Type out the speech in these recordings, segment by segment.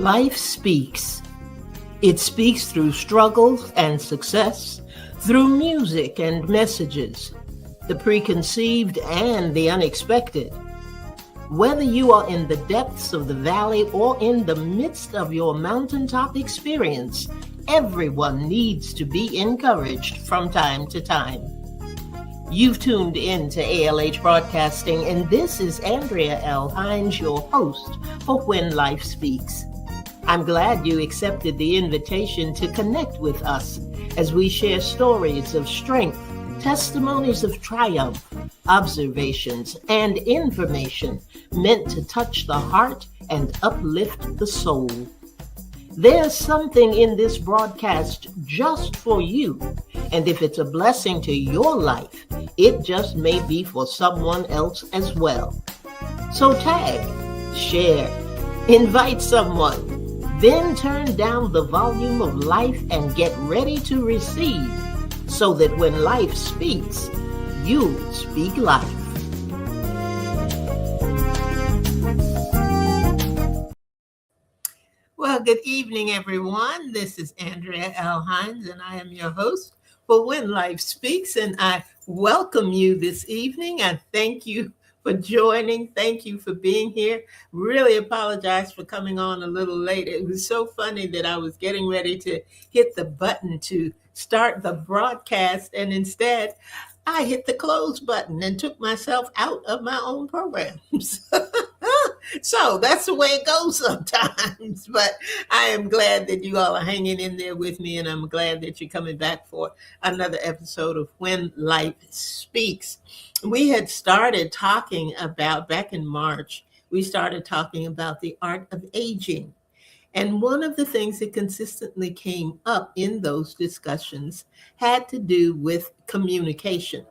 Life speaks. It speaks through struggles and success, through music and messages, the preconceived and the unexpected. Whether you are in the depths of the valley or in the midst of your mountaintop experience, everyone needs to be encouraged from time to time. You've tuned in to ALH Broadcasting, and this is Andrea L. Hines, your host for When Life Speaks. I'm glad you accepted the invitation to connect with us as we share stories of strength, testimonies of triumph, observations, and information meant to touch the heart and uplift the soul. There's something in this broadcast just for you, and if it's a blessing to your life, it just may be for someone else as well. So tag, share, invite someone, then turn down the volume of life and get ready to receive, so that when life speaks, you speak life. Well, good evening, everyone. This is Andrea L. Hines, and I am your host for When Life Speaks, and I welcome you this evening. I thank you for joining. Thank you for being here. Really apologize for coming on a little late. It was so funny that I was getting ready to hit the button to start the broadcast, and instead I hit the close button and took myself out of my own programs. So that's the way it goes sometimes. But I am glad that you all are hanging in there with me, and I'm glad that you're coming back for another episode of When Life Speaks. We had started talking about, back in March, we started talking about the art of aging. And one of the things that consistently came up in those discussions had to do with communication.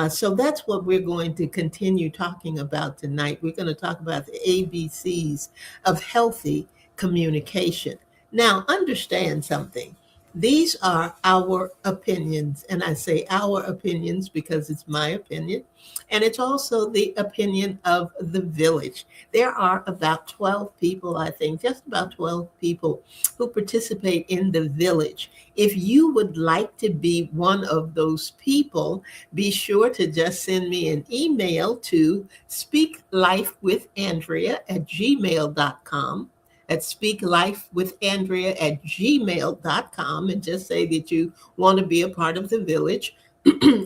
So that's what we're going to continue talking about tonight. We're going to talk about the ABCs of healthy communication. Now, understand something. These are our opinions, and I say our opinions because it's my opinion, and it's also the opinion of the village. There are about 12 people, I think, just about 12 people who participate in the village. If you would like to be one of those people, be sure to just send me an email to speaklifewithandrea@gmail.com. at speaklifewithandrea@gmail.com, and just say that you want to be a part of the village.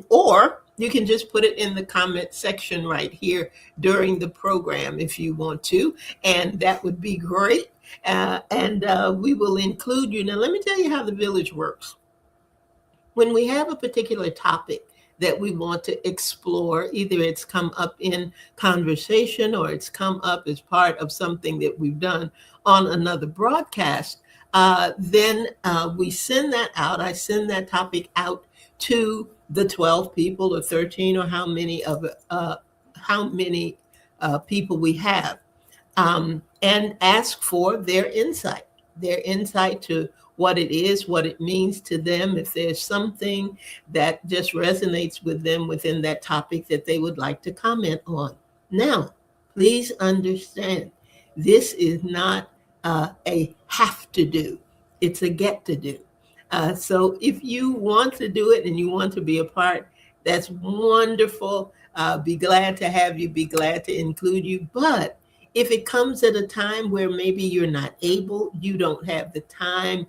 Or you can just put it in the comment section right here during the program if you want to, and that would be great. And we will include you. Now, let me tell you how the village works. When we have a particular topic that we want to explore, either it's come up in conversation or it's come up as part of something that we've done on another broadcast, then we send that out. I send that topic out to the 12 people or 13 or how many people we have, and ask for their insight to what it is, what it means to them, if there's something that just resonates with them within that topic that they would like to comment on. Now, please understand, this is not a have to do, it's a get to do. So if you want to do it and you want to be a part, that's wonderful. Be glad to have you, be glad to include you. But if it comes at a time where maybe you're not able, you don't have the time,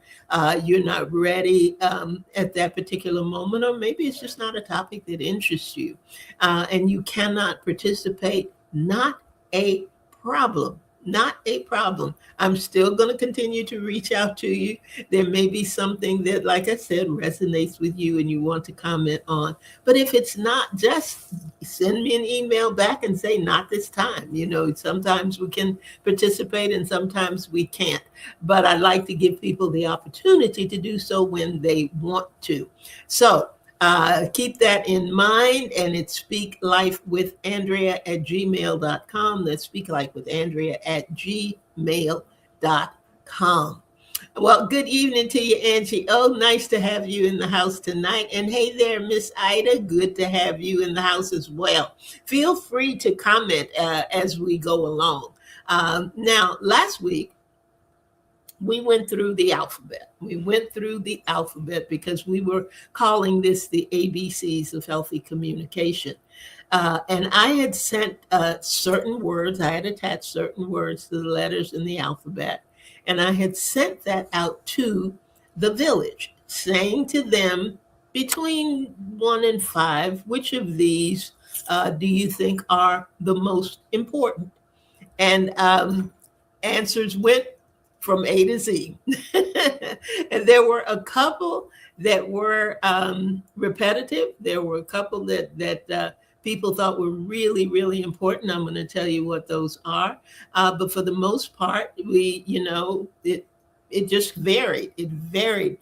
you're not ready at that particular moment, or maybe it's just not a topic that interests you, and you cannot participate, not a problem. Not a problem. I'm still going to continue to reach out to you. There may be something that, like I said, resonates with you and you want to comment on. But if it's not, just send me an email back and say, not this time. You know, sometimes we can participate and sometimes we can't. But I like to give people the opportunity to do so when they want to. So keep that in mind, and it's speaklifewithandrea@gmail.com. That's speaklifewithandrea@gmail.com. Well, good evening to you, Angie. Oh, nice to have you in the house tonight. And hey there, Miss Ida, good to have you in the house as well. Feel free to comment as we go along. Now, last week, we went through the alphabet. We went through the alphabet because we were calling this the ABCs of healthy communication. And I had sent certain words, I had attached certain words to the letters in the alphabet, and I had sent that out to the village, saying to them, between 1 and 5, which of these do you think are the most important? And answers went from A to Z. And there were a couple that were repetitive. There were a couple that people thought were really, really important. I'm going to tell you what those are. But for the most part, it just varied. It varied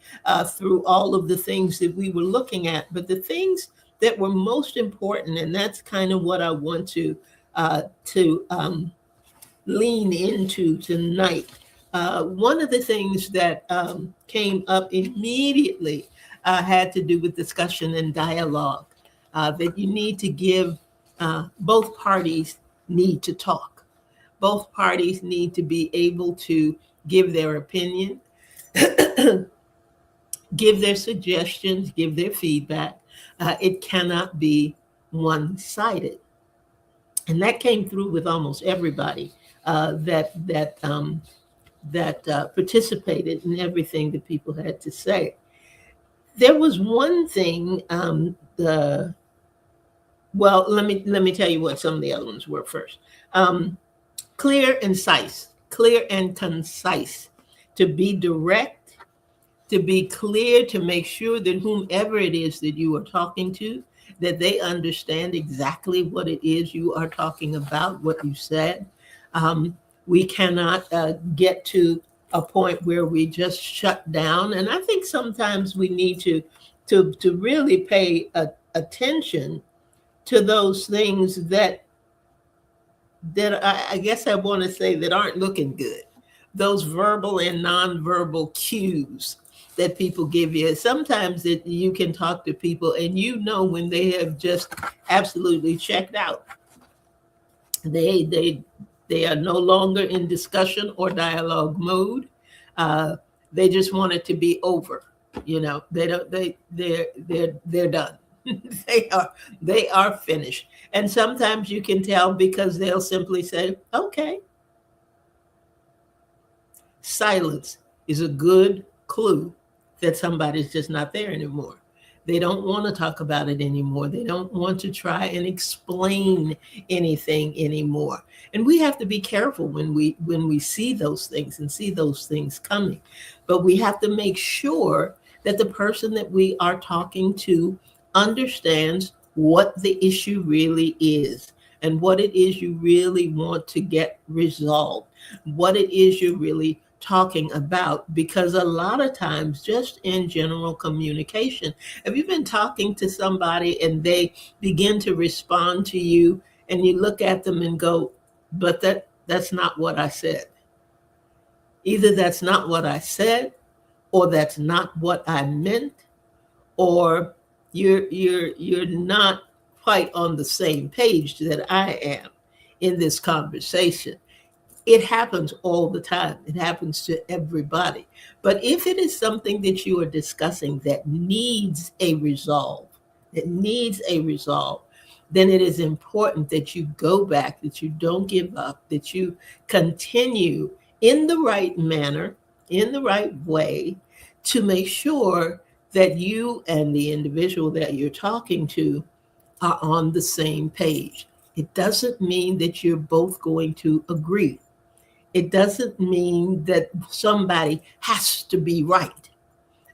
through all of the things that we were looking at. But the things that were most important, and that's kind of what I want to lean into tonight. One of the things that came up immediately had to do with discussion and dialogue, that you need to give, both parties need to talk. Both parties need to be able to give their opinion, give their suggestions, give their feedback. It cannot be one-sided. And that came through with almost everybody that participated in everything that people had to say. There was one thing. Well, let me tell you what some of the other ones were first. Clear and concise. Clear and concise. To be direct, to be clear, to make sure that whomever it is that you are talking to, that they understand exactly what it is you are talking about, what you said. We cannot get to a point where we just shut down. And I think sometimes we need to really pay attention to those things that I guess I want to say that aren't looking good. Those verbal and nonverbal cues that people give you. Sometimes that you can talk to people and you know when they have just absolutely checked out. They are no longer in discussion or dialogue mode. They just want it to be over. They're done. they are finished. And sometimes you can tell because they'll simply say, okay. Silence is a good clue that somebody's just not there anymore. They don't want to talk about it anymore. They don't want to try and explain anything anymore. And we have to be careful when we see those things and see those things coming. But we have to make sure that the person that we are talking to understands what the issue really is and what it is you really want to get resolved, what it is you're really talking about. Because a lot of times, just in general communication, have you been talking to somebody and they begin to respond to you and you look at them and go, but that's not what I said. Either that's not what I said, or that's not what I meant, or you're not quite on the same page that I am in this conversation. It happens all the time. It happens to everybody. But if it is something that you are discussing that needs a resolve, then it is important that you go back, that you don't give up, that you continue in the right manner, in the right way, to make sure that you and the individual that you're talking to are on the same page. It doesn't mean that you're both going to agree. It doesn't mean that somebody has to be right,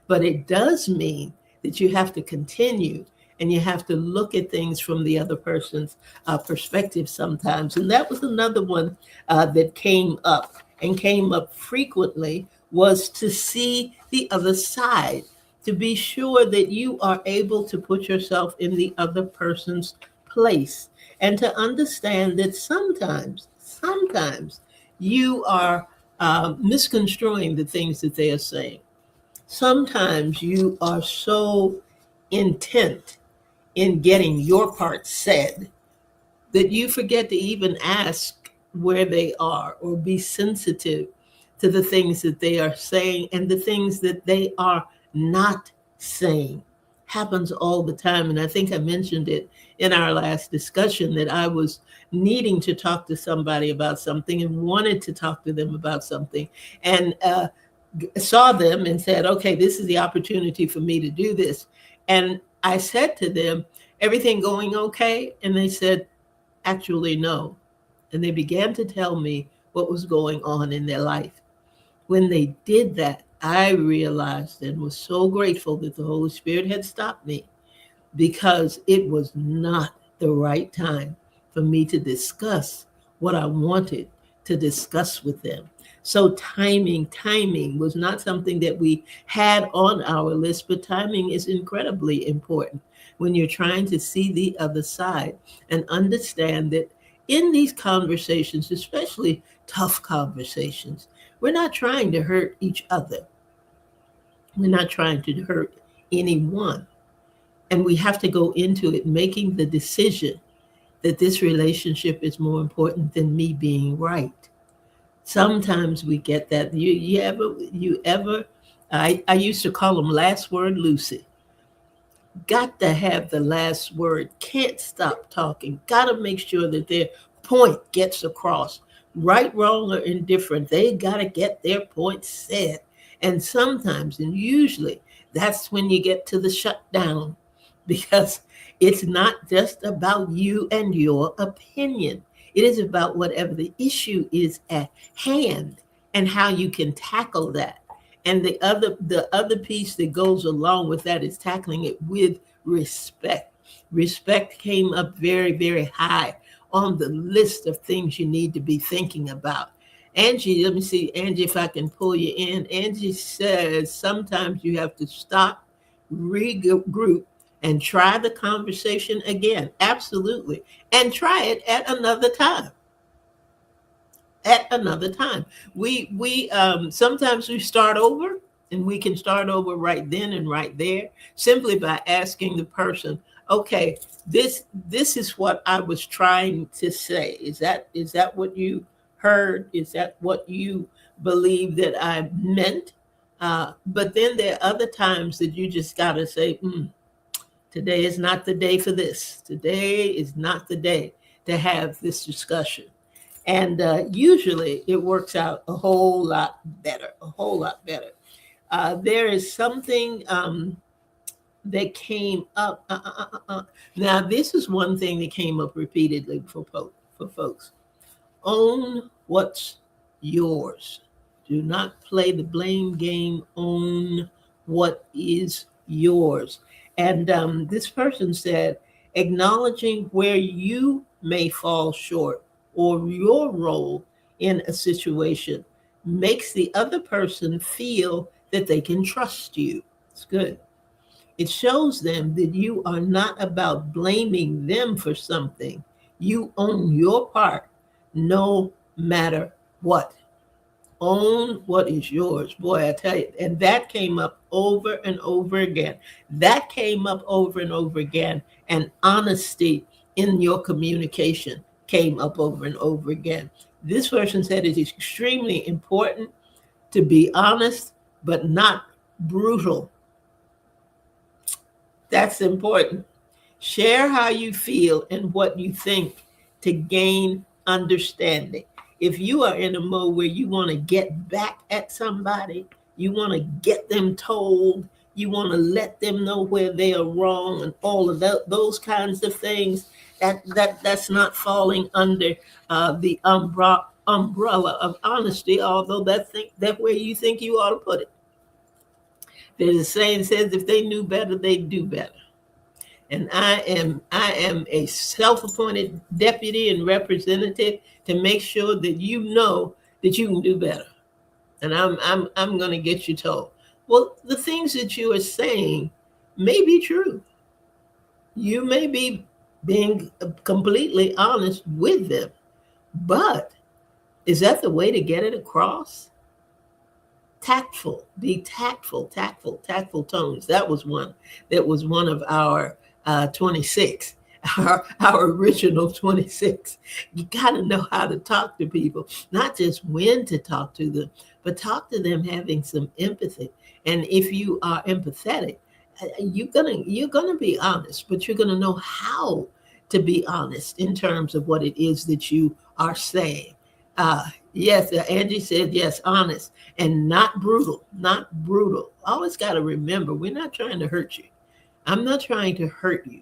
but it does mean that you have to continue and you have to look at things from the other person's perspective sometimes. And that was another one that came up and came up frequently, was to see the other side, to be sure that you are able to put yourself in the other person's place and to understand that sometimes you are misconstruing the things that they are saying. Sometimes you are so intent in getting your part said that you forget to even ask where they are or be sensitive to the things that they are saying and the things that they are not saying. Happens all the time. And I think I mentioned it in our last discussion that I was needing to talk to somebody about something and wanted to talk to them about something, and saw them and said, okay, this is the opportunity for me to do this. And I said to them, everything going okay? And they said, actually, no. And they began to tell me what was going on in their life. When they did that, I realized and was so grateful that the Holy Spirit had stopped me, because it was not the right time for me to discuss what I wanted to discuss with them. So timing was not something that we had on our list, but timing is incredibly important when you're trying to see the other side and understand that in these conversations, especially tough conversations, we're not trying to hurt each other. We're not trying to hurt anyone. And we have to go into it making the decision that this relationship is more important than me being right. Sometimes we get that. You ever I used to call them last word Lucy. Got to have the last word. Can't stop talking. Got to make sure that their point gets across. Right, wrong, or indifferent, they got to get their point said. And sometimes, and usually, that's when you get to the shutdown, because it's not just about you and your opinion. It is about whatever the issue is at hand and how you can tackle that. And the other piece that goes along with that is tackling it with respect. Respect came up very, very high on the list of things you need to be thinking about. Angie, let me see, Angie, if I can pull you in. Angie says sometimes you have to stop, regroup, and try the conversation again. Absolutely. And try it at another time. At another time. We sometimes we start over, and we can start over right then and right there, simply by asking the person, okay, this is what I was trying to say. Is that what you heard? Is that what you believe that I meant? But then there are other times that you just got to say, today is not the day for this. Today is not the day to have this discussion. And usually it works out a whole lot better, a whole lot better. There is something that came up. Now, this is one thing that came up repeatedly for folks. Own what's yours. Do not play the blame game. Own what is yours. And this person said, acknowledging where you may fall short or your role in a situation makes the other person feel that they can trust you. It's good. It shows them that you are not about blaming them for something. You own your part no matter what. Own what is yours. Boy, I tell you. And that came up over and over again. That came up over and over again. And honesty in your communication came up over and over again. This person said it is extremely important to be honest, but not brutal. That's important. Share how you feel and what you think to gain understanding. If you are in a mode where you want to get back at somebody, you want to get them told, you want to let them know where they are wrong and all of those kinds of things, that's not falling under the umbrella of honesty, although that where you think you ought to put it. There's a saying says, if they knew better, they'd do better. And I am a self-appointed deputy and representative to make sure that you know that you can do better. And I'm going to get you told. Well, the things that you are saying may be true. You may be being completely honest with them, but is that the way to get it across? Tactful, be tactful tones. That was one of our 26. our original 26. You got to know how to talk to people, not just when to talk to them, but talk to them having some empathy. And if you are empathetic, you're gonna be honest, but you're gonna know how to be honest in terms of what it is that you are saying. Yes, Angie said yes, honest and not brutal, not brutal. Always got to remember, we're not trying to hurt you. I'm not trying to hurt you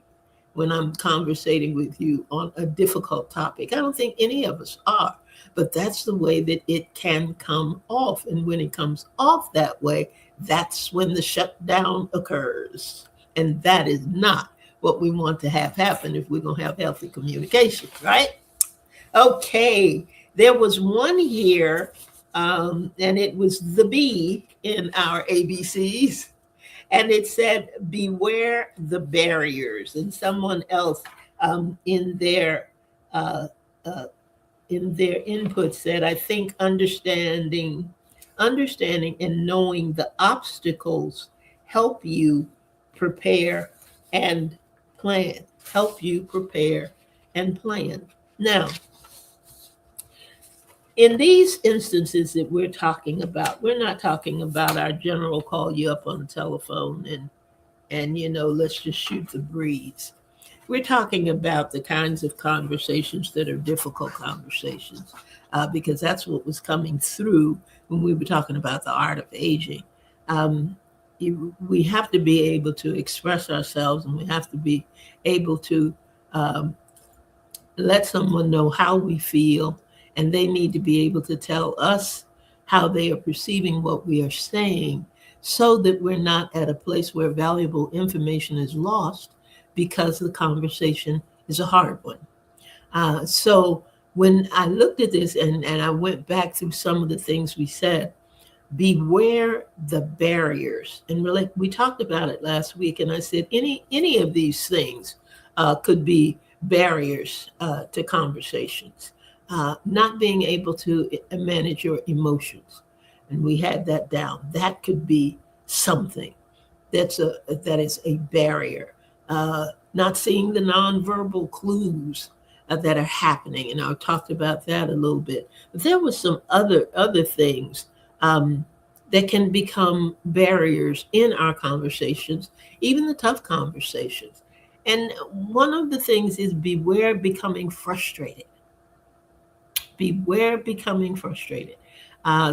when I'm conversating with you on a difficult topic. I don't think any of us are, but that's the way that it can come off. And when it comes off that way, that's when the shutdown occurs. And that is not what we want to have happen if we're going to have healthy communication, right? Okay, there was one here, and it was the B in our ABCs, and it said, "Beware the barriers." And someone else in their uh, uh, input said, "I think understanding and knowing the obstacles help you prepare and plan. Help you prepare and plan." Now, in these instances that we're talking about, we're not talking about our general call you up on the telephone and let's just shoot the breeze. We're talking about the kinds of conversations that are difficult conversations, because that's what was coming through when we were talking about the art of aging. Um, we have to be able to express ourselves, and we have to be able to um, let someone know how we feel, and they need to be able to tell us how they are perceiving what we are saying, so that we're not at a place where valuable information is lost because the conversation is a hard one. So when I looked at this, and I went back through some of the things we said, beware the barriers. And really, we talked about it last week, and I said any of these things could be barriers to conversations. Not being able to manage your emotions, and we had that down. That could be something that is a barrier. Not seeing the nonverbal clues that are happening, and I talked about that a little bit. But there was some other things that can become barriers in our conversations, even the tough conversations. And one of the things is beware becoming frustrated. Beware becoming frustrated.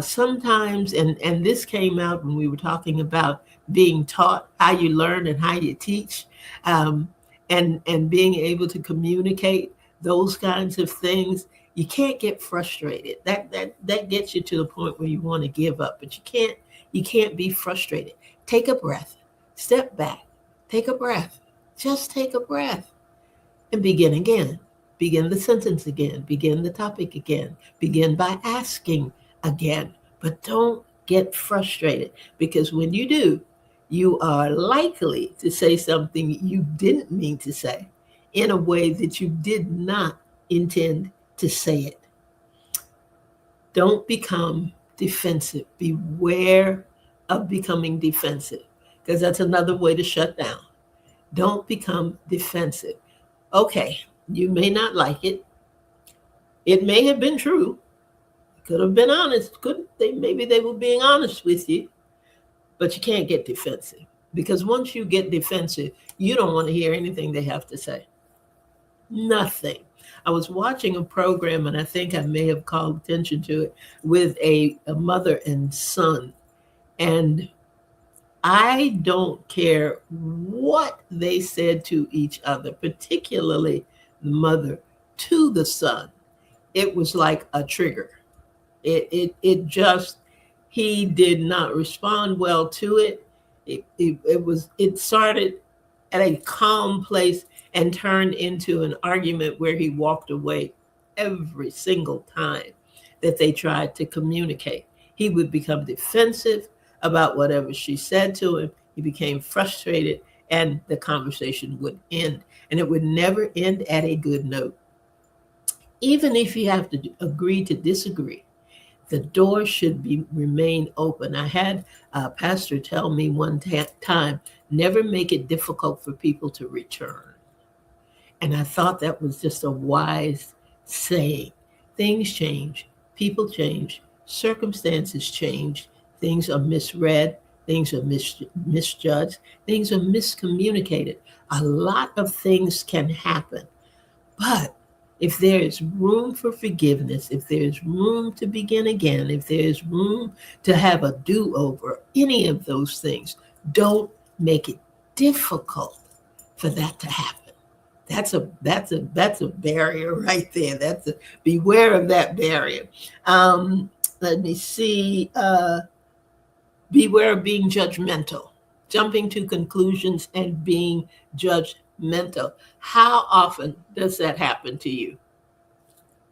Sometimes, and this came out when we were talking about being taught, how you learn and how you teach, um, and being able to communicate those kinds of things. You can't get frustrated. That gets you to the point where you want to give up, but you can't be frustrated. Take a breath, step back, take a breath, just take a breath and begin again. Begin the sentence again. Begin the topic again. Begin by asking again. But don't get frustrated, because when you do, you are likely to say something you didn't mean to say in a way that you did not intend to say it. Don't become defensive. Beware of becoming defensive, because that's another way to shut down. Don't become defensive. Okay, you may not like it. It may have been true. Could have been honest. Could they? Maybe they were being honest with you, but you can't get defensive, because once you get defensive, you don't want to hear anything they have to say. Nothing. I was watching a program, and I think I may have called attention to it, with a mother and son, and I don't care what they said to each other, particularly the mother to the son. It was like a trigger. It just, he did not respond well to it. It started at a calm place and turned into an argument where he walked away every single time that they tried to communicate. He would become defensive about whatever she said to him. He became frustrated, and the conversation would end. And it would never end at a good note. Even if you have to agree to disagree, the door should be remain open. I had a pastor tell me one time, never make it difficult for people to return. And I thought that was just a wise saying. Things change, people change, circumstances change, things are misread, things are misjudged, things are miscommunicated. A lot of things can happen. But if there is room for forgiveness, if there's room to begin again, if there's room to have a do over, any of those things, don't make it difficult for that to happen. That's a barrier right there. That's a beware of that barrier. Um, Let me see. Beware of being judgmental, jumping to conclusions and being judgmental. How often does that happen to you?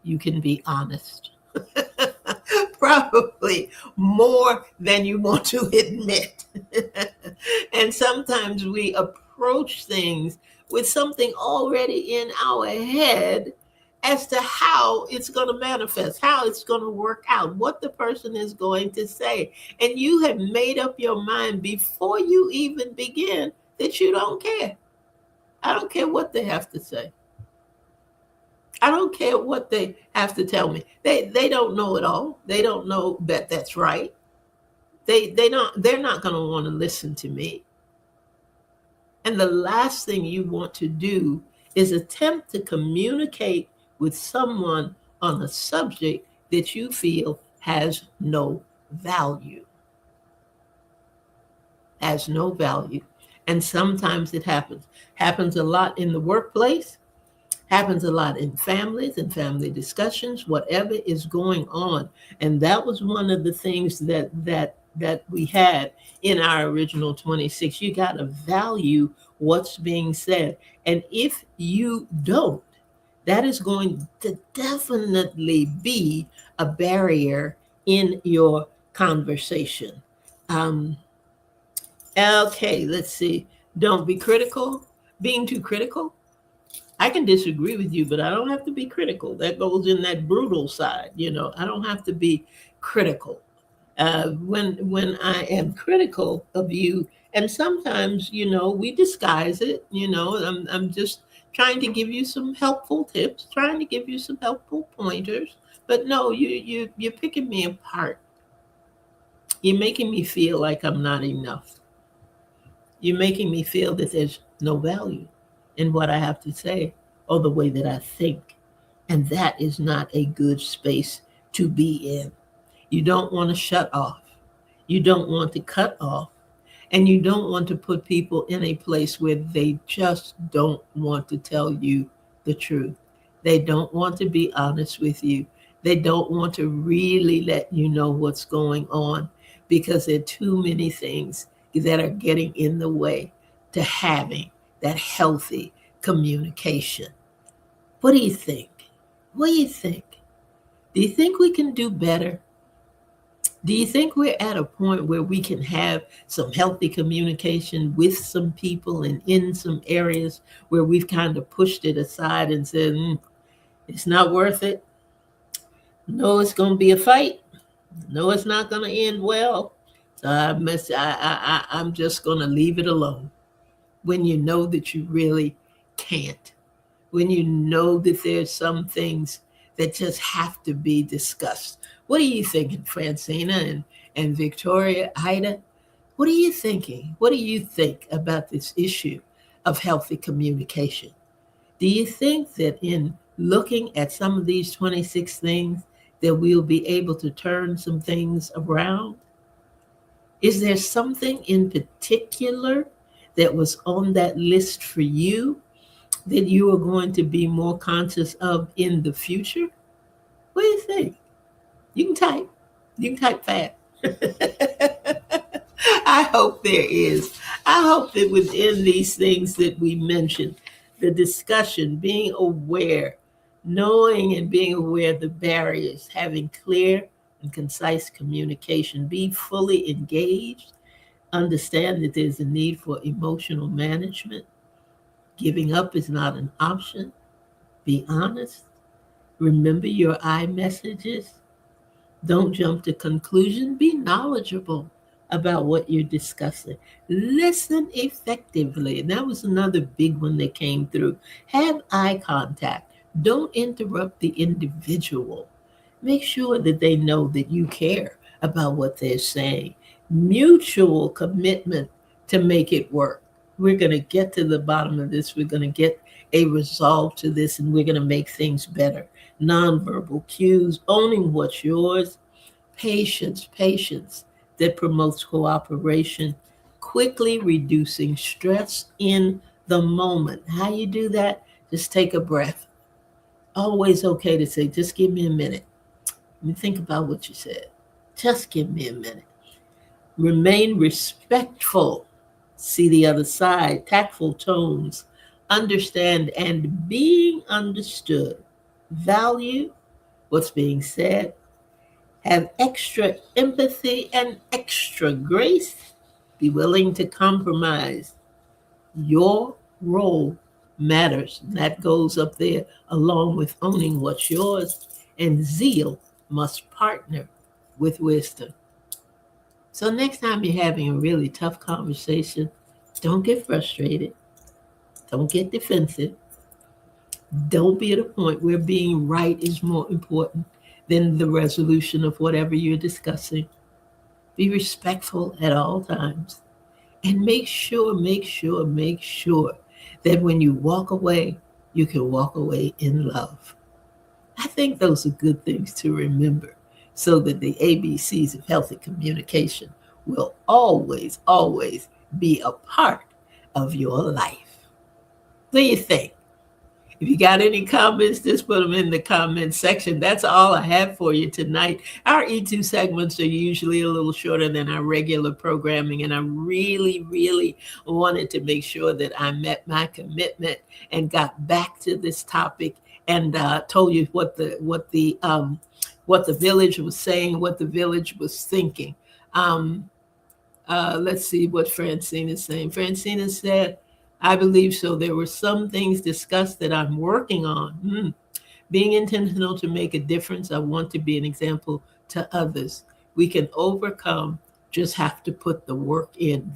You can be honest. Probably more than you want to admit. And sometimes we approach things with something already in our head as to how it's going to manifest, how it's going to work out, what the person is going to say. And you have made up your mind before you even begin that you don't care. I don't care what they have to say. I don't care what they have to tell me. They don't know it all. They don't know that that's right. They're not going to want to listen to me. And the last thing you want to do is attempt to communicate with someone on a subject that you feel has no value. Has no value. And sometimes it happens. Happens a lot in the workplace, happens a lot in families and family discussions, whatever is going on. And that was one of the things that we had in our original 26. You got to value what's being said. And if you don't, that is going to definitely be a barrier in your conversation. Um, okay, let's see. Don't be critical. Being too critical, I can disagree with you, but I don't have to be critical. That goes in that brutal side. I don't have to be critical. When I am critical of you, and sometimes we disguise it. I'm just trying to give you some helpful tips, trying to give you some helpful pointers. But no, you're picking me apart. You're making me feel like I'm not enough. You're making me feel that there's no value in what I have to say or the way that I think. And that is not a good space to be in. You don't want to shut off. You don't want to cut off. And you don't want to put people in a place where they just don't want to tell you the truth. They don't want to be honest with you. They don't want to really let you know what's going on because there are too many things that are getting in the way to having that healthy communication. What do you think? What do you think? Do you think we can do better? Do you think we're at a point where we can have some healthy communication with some people and in some areas where we've kind of pushed it aside and said, it's not worth it. No, it's going to be a fight. No, it's not going to end well. So I'm just going to leave it alone. When you know that you really can't, when you know that there's some things that just have to be discussed. What are you thinking, Francina and Victoria, Ida? What are you thinking? What do you think about this issue of healthy communication? Do you think that in looking at some of these 26 things that we'll be able to turn some things around? Is there something in particular that was on that list for you that you are going to be more conscious of in the future? What do you think? You can type. You can type fast. I hope there is. I hope that within these things that we mentioned, the discussion, being aware, knowing and being aware of the barriers, having clear and concise communication, be fully engaged, understand that there's a need for emotional management. Giving up is not an option. Be honest. Remember your I messages. Don't jump to conclusion. Be knowledgeable. about what you're discussing. Listen effectively. And that was another big one that came through. Have eye contact. Don't interrupt the individual. Make sure that they know that you care about what they're saying. Mutual commitment to make it work. We're going to get to the bottom of this. We're going to get a resolve to this, and we're going to make things better. Nonverbal cues, owning what's yours, patience that promotes cooperation, quickly reducing stress in the moment. How you do that? Just take a breath. Always okay to say, just give me a minute. Let me think about what you said. Just give me a minute. Remain respectful. See the other side. Tactful tones. Understand and being understood. Value what's being said. Have extra empathy and extra grace. Be willing to compromise. Your role matters. That goes up there along with owning what's yours. And zeal must partner with wisdom. So next time you're having a really tough conversation, don't get frustrated. Don't get defensive. Don't be at a point where being right is more important than the resolution of whatever you're discussing. Be respectful at all times. And make sure that when you walk away, you can walk away in love. I think those are good things to remember so that the ABCs of healthy communication will always be a part of your life. What do you think? If you got any comments, just put them in the comment section. That's all I have for you tonight. Our E2 segments are usually a little shorter than our regular programming, and I really wanted to make sure that I met my commitment and got back to this topic and told you what the village was saying, what the village was thinking. Um, let's see what Francine is saying. Francine said, I believe so. There were some things discussed that I'm working on. Being intentional to make a difference. I want to be an example to others. We can overcome, just have to put the work in.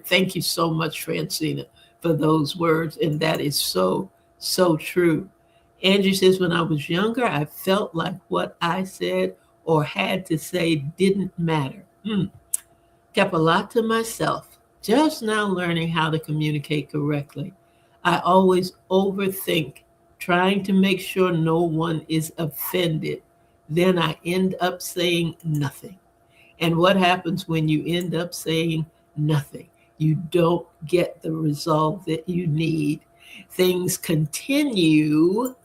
Thank you so much, Francina, for those words. And that is so true. Andrew says, when I was younger, I felt like what I said or had to say didn't matter. Kept a lot to myself. Just now learning how to communicate correctly. I always overthink, trying to make sure no one is offended. Then I end up saying nothing. And what happens when you end up saying nothing? You don't get the resolve that you need. Things continue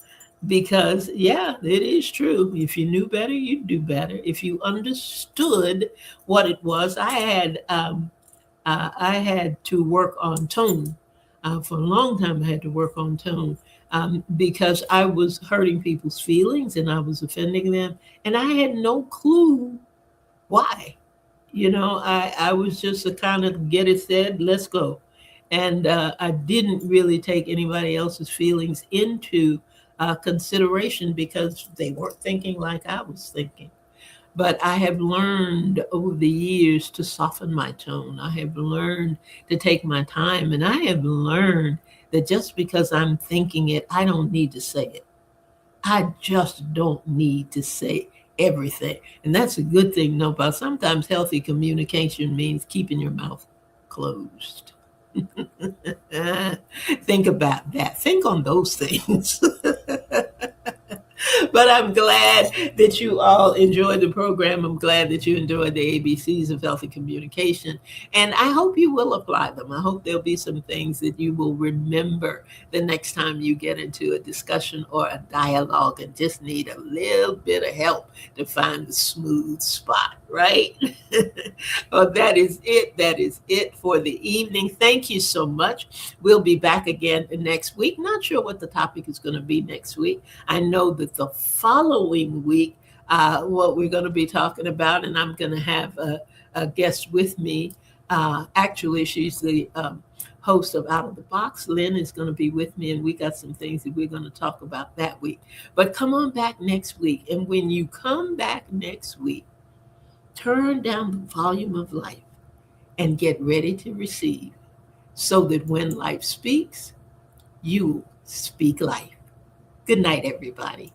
because, yeah, it is true. If you knew better, you'd do better. If you understood what it was, I had to work on tone. For a long time, I had to work on tone because I was hurting people's feelings and I was offending them, and I had no clue why. I was just a kind of get it said, let's go. And I didn't really take anybody else's feelings into consideration because they weren't thinking like I was thinking. But I have learned over the years to soften my tone. I have learned to take my time. And I have learned that just because I'm thinking it, I don't need to say it. I just don't need to say everything. And that's a good thing to know about. Sometimes healthy communication means keeping your mouth closed. Think about that. Think on those things. But I'm glad that you all enjoyed the program. I'm glad that you enjoyed the ABCs of healthy communication. And I hope you will apply them. I hope there'll be some things that you will remember the next time you get into a discussion or a dialogue and just need a little bit of help to find the smooth spot, right? Well, that is it. That is it for the evening. Thank you so much. We'll be back again next week. Not sure what the topic is going to be next week. I know that the following week, what we're going to be talking about, and I'm going to have a guest with me. Actually, she's the host of Out of the Box. Lynn is going to be with me, and we got some things that we're going to talk about that week. But come on back next week. And when you come back next week, turn down the volume of life and get ready to receive so that when life speaks, you speak life. Good night, everybody.